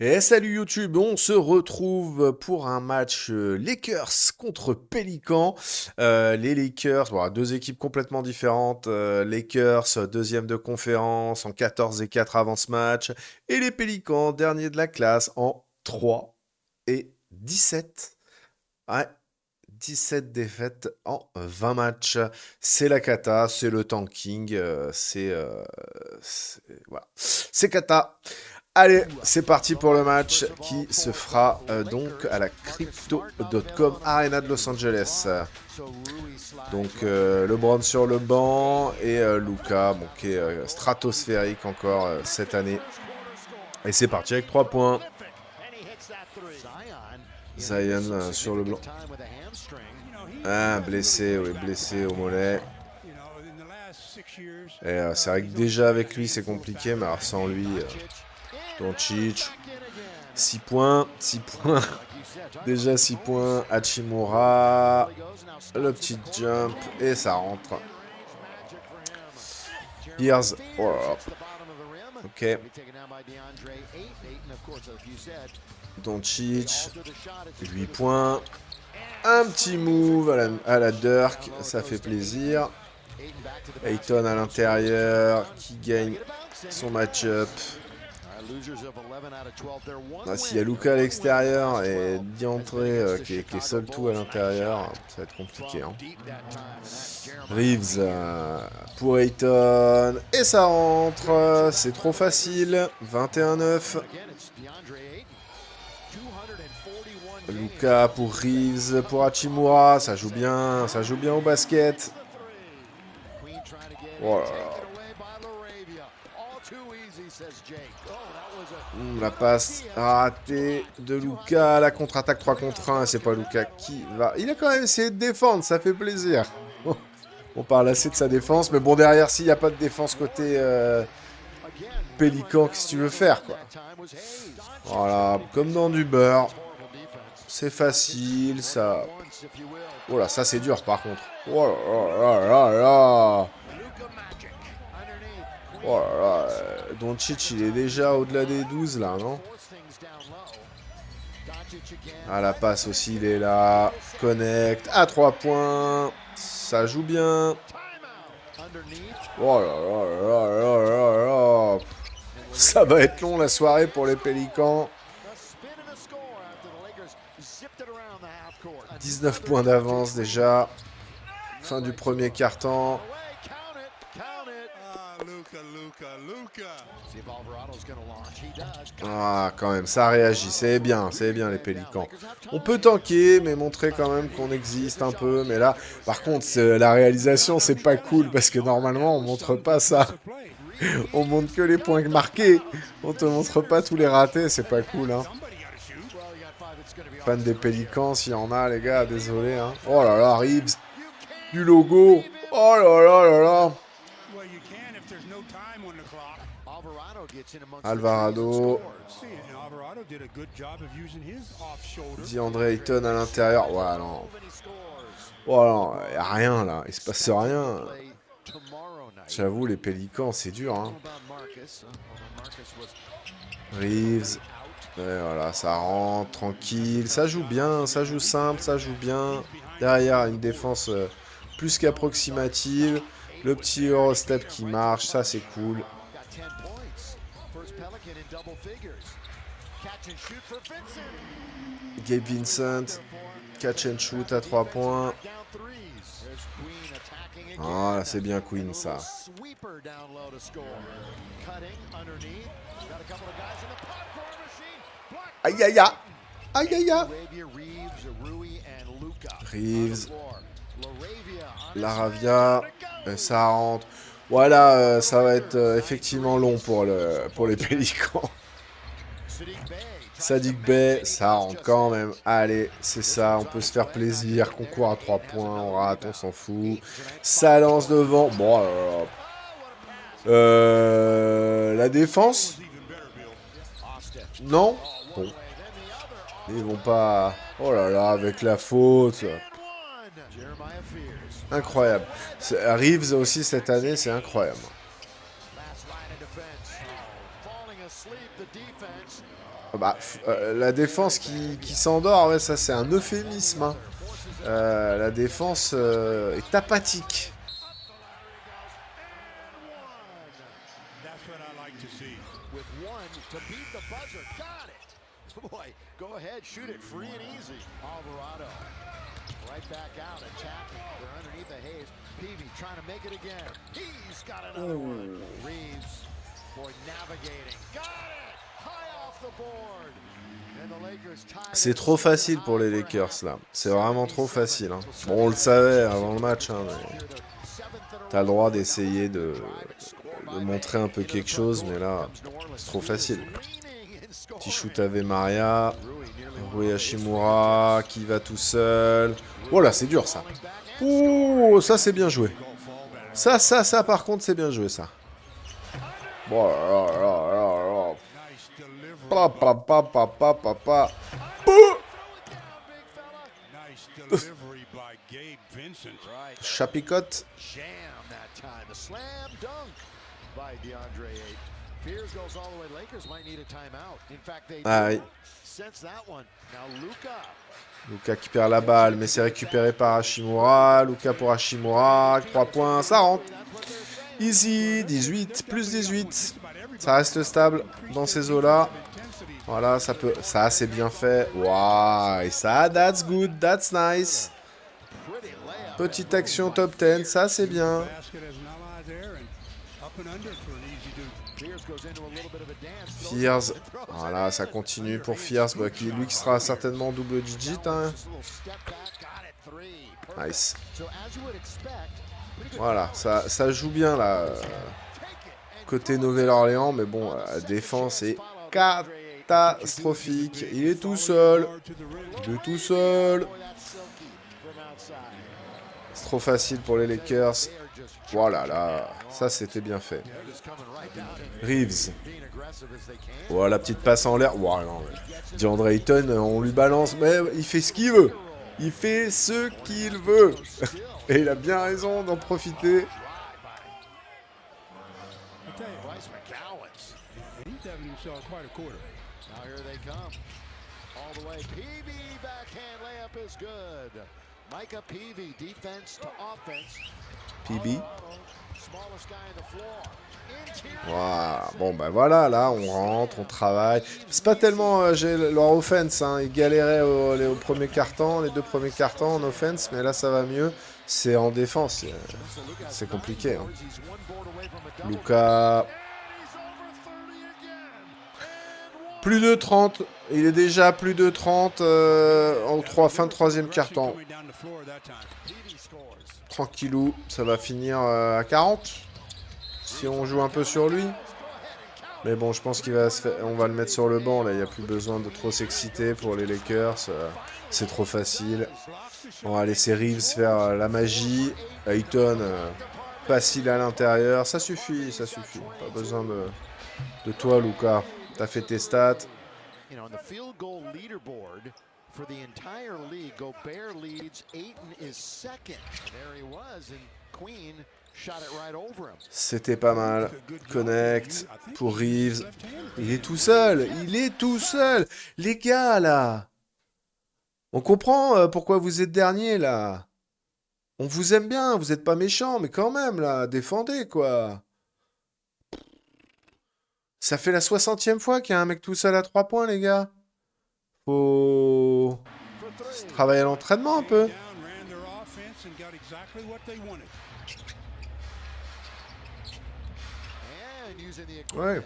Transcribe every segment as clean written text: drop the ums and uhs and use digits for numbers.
Et salut YouTube, on se retrouve pour un match Lakers contre Pélicans. Les Lakers, voilà, deux équipes complètement différentes. Lakers, deuxième de conférence en 14 et 4 avant ce match. Et les Pélicans, dernier de la classe en 3 et 17. Ouais, 17 défaites en 20 matchs. C'est la cata, c'est le tanking, voilà. C'est cata. Allez, c'est parti pour le match qui se fera donc à la Crypto.com Arena de Los Angeles. Donc LeBron sur le banc et Luka, bon, qui est stratosphérique encore cette année. Et c'est parti avec 3 points. Zion sur le blanc. Ah, blessé, oui, blessé au mollet. Et c'est vrai que déjà avec lui c'est compliqué, mais alors sans lui, Doncic, 6 points, 6 points. Déjà 6 points. Hachimura, le petit jump, et ça rentre. Pierce, oh là là. Ok. Doncic, 8 points. Un petit move à la Dirk, ça fait plaisir. Ayton à l'intérieur, qui gagne son match-up. Ah, s'il y a Luka à l'extérieur et Diantré qui est seul tout à l'intérieur, ça va être compliqué. Hein. Reeves pour Ayton. Et ça rentre. C'est trop facile. 21-9. Luka pour Reeves, pour Hachimura. Ça joue bien au basket. Oh là là. La passe ratée de Luka, la contre-attaque 3 contre 1, c'est pas Luka qui va... Il a quand même essayé de défendre, ça fait plaisir. On parle assez de sa défense, mais bon, derrière, s'il n'y a pas de défense côté Pélican, qu'est-ce que tu veux faire, quoi? Voilà, comme dans du beurre. C'est facile, ça... Oh là, ça c'est dur, par contre. Oh là là là là. Oh là là, Doncic, il est déjà au-delà des 12, là, non? Ah, la passe aussi, il est là. Connect. À 3 points. Ça joue bien. Oh là là là là là là. Ça va être long, la soirée, pour les Pélicans. 19 points d'avance, déjà. Fin du premier quart-temps. Ah, quand même, ça réagit. C'est bien les Pélicans. On peut tanker, mais montrer quand même qu'on existe un peu. Mais là, par contre, la réalisation, c'est pas cool, parce que normalement, on montre pas ça. On montre que les points marqués. On te montre pas tous les ratés, c'est pas cool, hein. Fan des Pélicans, s'il y en a, les gars, désolé, hein. Oh là là, Reeves. Du logo. Oh là là là là. Alvarado. DeAndre Ayton à l'intérieur. Ouais, non. Oh non, y a rien là. Il se passe rien. J'avoue, les Pélicans, c'est dur. Hein. Reeves. Et voilà, ça rentre tranquille. Ça joue bien, ça joue simple, ça joue bien. Derrière, une défense plus qu'approximative. Le petit Eurostep qui marche, ça c'est cool. Gabe Vincent, catch and shoot à 3 points. Ah, là, c'est bien Queen, ça. Aïe, aïe, aïe. Aïe, aïe, aïe. Reeves. Laravia. Et ça rentre. Voilà, ça va être effectivement long pour les Pélicans. Sadiq Bey, ça rentre quand même. Allez, c'est ça, on peut se faire plaisir. Concours à 3 points, on rate, on s'en fout. Ça lance devant. Bon, la défense? Non? Bon. Ils vont pas... Oh là là, avec la faute. Incroyable. Reeves aussi cette année, c'est incroyable. Bah, la défense qui s'endort, ouais, ça c'est un euphémisme. Hein. La défense est apathique. C'est trop facile pour les Lakers là. C'est vraiment trop facile. Hein. Bon, on le savait avant le match, hein, mais t'as le droit d'essayer de montrer un peu quelque chose, mais là, c'est trop facile. Petit shoot avec Maria. Rui Hachimura qui va tout seul. Oh là, c'est dur ça. Ouh, ça c'est bien joué. Ça, par contre, c'est bien joué ça. Bon, là. Papa. Chapicote. Ah oui. Luka qui perd la balle, mais c'est récupéré par Hachimura. Luka pour Hachimura. 3 points, ça rentre. Easy, 18, plus 18. Ça reste stable dans ces eaux-là. Voilà, ça c'est bien fait. Waouh, et ça, that's good, that's nice. Petite action top 10, ça c'est bien. Fears, voilà, ça continue pour Fears, bah, lui qui sera certainement double digit. Hein. Nice. Voilà, ça joue bien là. Côté Nouvelle-Orléans, mais bon, la défense est catastrophique. Il est tout seul. C'est trop facile pour les Lakers. Voilà, là, ça c'était bien fait. Reeves. Voilà, la petite passe en l'air. Voilà, DeAndre Ayton, on lui balance, mais il fait ce qu'il veut. Il fait ce qu'il veut. Et il a bien raison d'en profiter. PB. Voilà. Bon ben voilà, là on rentre, on travaille. C'est pas tellement leur offense, hein. Ils galéraient au premier quart-temps, les 2 premiers quart-temps en offense, mais là ça va mieux. C'est en défense, c'est compliqué. Hein. Luka. Plus de 30, il est déjà plus de 30 en fin de 3e quart-temps. Tranquillou, ça va finir à 40 si on joue un peu sur lui. Mais bon, je pense on va le mettre sur le banc. Là, il n'y a plus besoin de trop s'exciter pour les Lakers. C'est trop facile. On va laisser Reeves faire la magie. Ayton, facile à l'intérieur. Ça suffit. Pas besoin de toi, Luka. T'as fait tes stats. For the entire league, Gobert leads. Ayton is second. There he was, and Queen shot it right over him. C'était pas mal. Connect pour Reeves. Il est tout seul. Les gars, là. On comprend pourquoi vous êtes dernier, là. On vous aime bien, vous êtes pas méchants, mais quand même, là, défendez, quoi. Ça fait la 60e fois qu'il y a un mec tout seul à 3 points, les gars. Faut travailler à l'entraînement un peu. Ouais.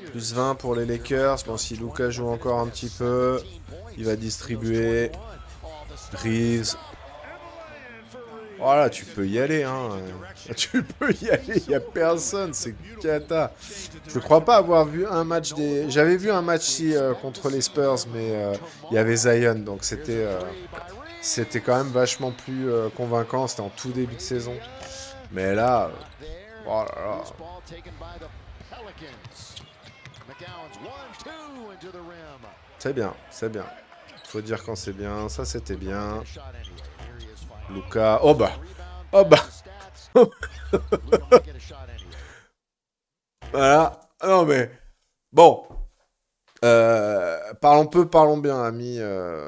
Plus 20 pour les Lakers. Bon, si Luka joue encore un petit peu, il va distribuer. Reeves. Voilà, tu peux y aller, hein. Tu peux y aller, il n'y a personne, c'est cata. Je crois pas avoir vu un match des... J'avais vu un match ici contre les Spurs, mais il y avait Zion, donc c'était quand même vachement plus convaincant, c'était en tout début de saison. Mais là, oh là là. C'est bien. Faut dire quand c'est bien, ça c'était bien. Luka, oh bah. Voilà. Non mais, Bon, parlons peu, parlons bien, amis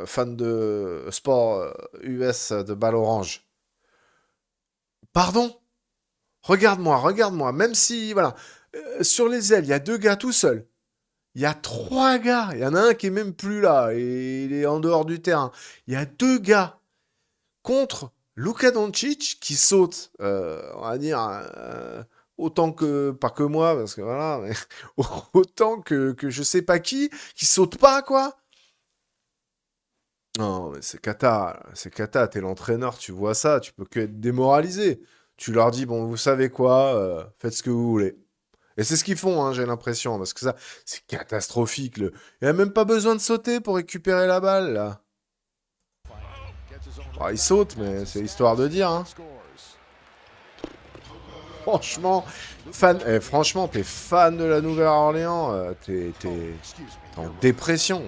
fans de sport US de balle orange. Pardon? Regarde-moi, regarde-moi. Même si, voilà, sur les ailes, il y a deux gars tout seuls. Il y a trois gars. Il y en a un qui est même plus là et il est en dehors du terrain. Il y a deux gars contre Luka Doncic qui saute, on va dire, autant que, pas que moi, parce que voilà, mais autant que je sais pas qui saute pas, quoi. Non, mais c'est cata, t'es l'entraîneur, tu vois ça, tu peux que être démoralisé. Tu leur dis, bon, vous savez quoi, faites ce que vous voulez. Et c'est ce qu'ils font, hein, j'ai l'impression, parce que ça, c'est catastrophique. Il n'y a même pas besoin de sauter pour récupérer la balle, là. Bon, il saute, mais c'est histoire de dire, hein. Franchement, franchement, t'es fan de la Nouvelle-Orléans, t'es en dépression.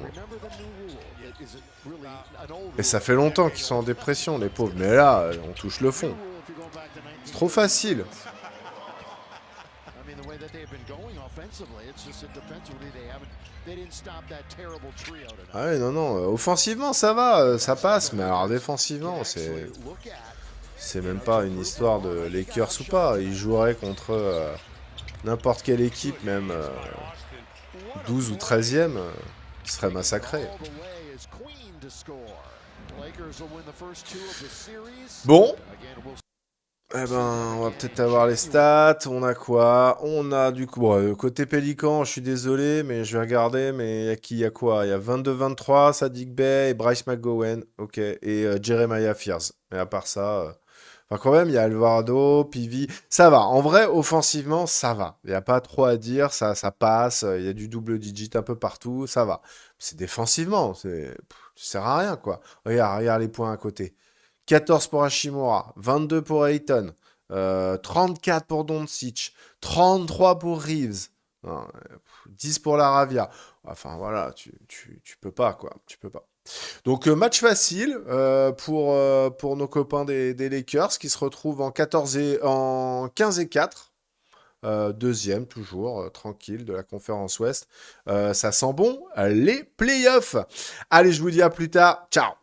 Et ça fait longtemps qu'ils sont en dépression, les pauvres. Mais là, on touche le fond. C'est trop facile. Ah ouais, non, non. Offensivement, ça va, ça passe. Mais alors, défensivement, c'est même pas une histoire de Lakers ou pas. Ils joueraient contre n'importe quelle équipe, même 12 ou 13e, qui serait massacrée. Bon, eh ben, on va peut-être avoir les stats. On a quoi? On a du coup, bon, côté Pélican, je suis désolé, mais je vais regarder. Mais il y a quoi? Il y a 22-23, Sadiq Bey et Bryce McGowan. Ok. Et Jeremiah Fears. Mais à part ça. Enfin, quand même, il y a Alvarado, Pivi. Ça va. En vrai, offensivement, ça va. Il n'y a pas trop à dire. Ça passe. Il y a du double digit un peu partout. Ça va. C'est défensivement. Ça sert à rien, quoi. Regarde les points à côté. 14 pour Hashimura, 22 pour Ayton, 34 pour Doncic, 33 pour Reeves, non, 10 pour Laravia. Enfin voilà, tu peux pas quoi, tu peux pas. Donc match facile pour nos copains des Lakers qui se retrouvent en 15 et 4. Deuxième toujours, tranquille de la conférence Ouest. Ça sent bon, les playoffs. Allez, je vous dis à plus tard. Ciao.